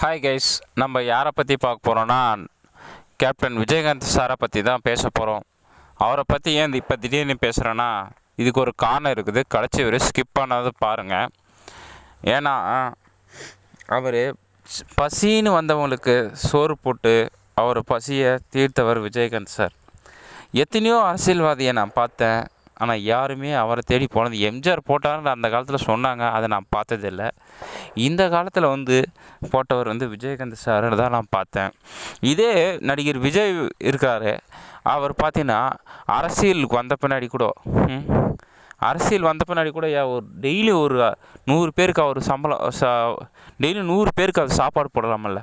Hi guys, நம்ம யாரை பற்றி பார்க்க போகிறோன்னா கேப்டன் விஜயகாந்த் சாரை பற்றி தான் பேச போகிறோம். அவரை பற்றி ஏன் இப்போ திடீர்னு பேசுகிறேன்னா, இதுக்கு ஒரு காரணம் இருக்குது. கடைசி வரை ஸ்கிப் பண்ணாத பாருங்கள். ஏன்னா அவர் பசின்னு வந்தவங்களுக்கு சோறு போட்டு அவர் பசியை தீர்த்தவர் விஜயகாந்த் சார். எத்தனையோ அரசியல்வாதியை நான் பார்த்தேன், ஆனால் யாருமே அவரை தேடி போனது. எம்ஜிஆர் போட்டார்னு அந்த காலத்தில் சொன்னாங்க, அதை நான் பார்த்ததில்லை. இந்த காலத்தில் போட்டவர் விஜயகாந்த் சார்னு தான் நான் பார்த்தேன். இதே நடிகர் விஜய் இருக்கார், அவர் பார்த்தீங்கன்னா அரசியலுக்கு வந்த பின்னாடி கூட அரசியல் வந்த பின்னாடி கூட ஒரு டெய்லி ஒரு 100 பேருக்கு அவர் சம்பளம் டெய்லி 100 பேருக்கு அவர் சாப்பாடு போடலாமல்ல.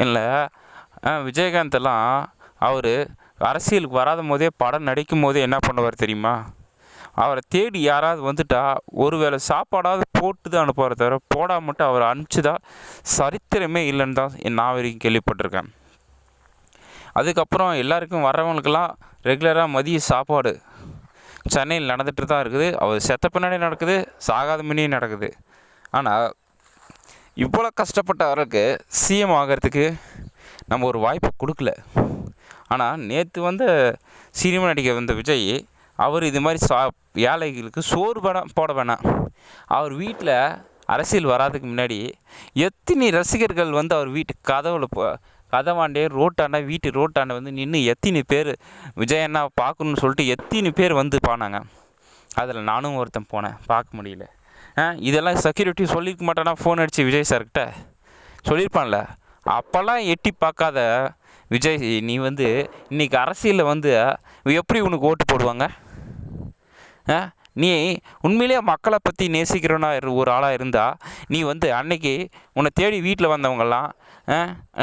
இல்லை, விஜயகாந்தெல்லாம் அவர் அரசியலுக்கு வராத போதே படம் நடிக்கும் போதே என்ன பண்ணுவார் தெரியுமா? அவரை தேடி யாராவது வந்துட்டா ஒரு வேளை சாப்பாடாவது போட்டு தான் அனுப்புவார், தவிர போடாம மட்டும் அவர் அனுப்பிச்சதா சரித்திரமே இல்லைன்னு தான் நான் வரைக்கும் கேள்விப்பட்டிருக்கேன். அதுக்கப்புறம் எல்லாருக்கும் வர்றவங்களுக்கெல்லாம் ரெகுலராக மதிய சாப்பாடு சென்னையில் நடந்துகிட்டு தான் இருக்குது. அவர் செத்த பின்னாடி நடக்குது, சாகாத முன்னே நடக்குது. ஆனால் இவ்வளோ கஷ்டப்பட்ட அவருக்கு சிஎம் ஆகிறதுக்கு நம்ம ஒரு வாய்ப்பு கொடுக்கல. ஆனால் நேற்று சினிமா நடிகர் விஜய் அவர் இது மாதிரி ஏழைகளுக்கு சோறு போட வேணாம். அவர் வீட்டில் அரசியல் வராதுக்கு முன்னாடி எத்தனை ரசிகர்கள் அவர் வீட்டு கதவாண்டே வீட்டு ரோட்டாண்டை நின்று எத்தனை பேர் விஜயண்ணா பார்க்கணுன்னு சொல்லிட்டு எத்தனை பேர் பானாங்க. அதில் நானும் ஒருத்தன் போனேன், பார்க்க முடியல. இதெல்லாம் செக்யூரிட்டி சொல்லியிருக்க மாட்டானா? ஃபோன் அடித்து விஜய் சார்கிட்ட சொல்லியிருப்பான்ல. அப்போல்லாம் எட்டி பார்க்காத விஜய், நீ இன்றைக்கி அரசியலில் எப்படி உனக்கு ஓட்டு போடுவாங்க? நீ உண்மையிலேயே மக்களை பற்றி நேசிக்கிறவனா ஒரு ஆளாக இருந்தால் நீ அன்னைக்கு உன்னை தேடி வீட்டில் வந்தவங்கெல்லாம்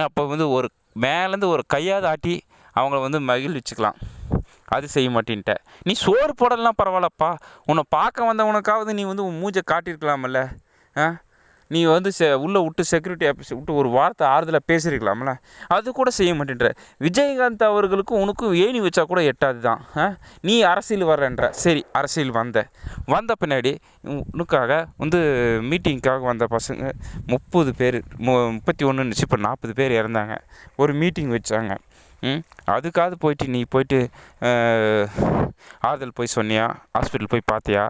அப்போ ஒரு மேலேருந்து ஒரு கையாவது ஆட்டி அவங்கள மகிழ்விச்சுக்கலாம். அது செய்ய மாட்டேன்ட்ட. நீ சோறு போடலாம் பரவாயில்லப்பா, உன்னை பார்க்க வந்தவனுக்காவது நீ உன் மூஞ்சை காட்டியிருக்கலாமல்ல. நீ உள்ளே விட்டு செக்யூரிட்டி ஆஃபீஸை விட்டு ஒரு வார்த்தை ஆறுதலாக பேசியிருக்கலாம்ல. அது கூட செய்ய மாட்டேன்ற. விஜயகாந்த் அவர்களுக்கும் உனக்கும் ஏணி வச்சா கூட எட்டாது தான். நீ அரசியல் வர்றன்ற. சரி, அரசியல் வந்த பின்னாடி உனக்காக மீட்டிங்க்காக வந்த பசங்க 30 பேர் 31 இப்போ 40 பேர் இறந்தாங்க. ஒரு மீட்டிங் வச்சாங்க. அதுக்காவது நீ போயிட்டு ஆறுதல் போய் சொன்னியா? ஹாஸ்பிட்டல் போய் பார்த்தியா?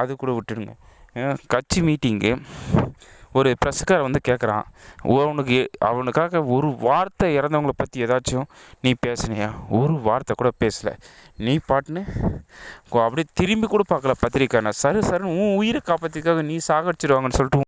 அது கூட விட்டுடுங்க. கட்சி மீட்டிங்கு ஒரு ப்ரெஸ்ஸுக்கார கேட்குறான், அவனுக்காக ஒரு வார்த்தை இறந்தவங்களை பற்றி ஏதாச்சும் நீ பேசுனியா? ஒரு வார்த்தை கூட பேசலை. நீ பாட்டுன்னு அப்படியே திரும்பி கூட பார்க்கல பத்திரிக்கைன்னு. சருன்னு உன் உயிரை காப்பாற்றிக்காக நீ சாகடிச்சிடுவாங்கன்னு சொல்லிட்டு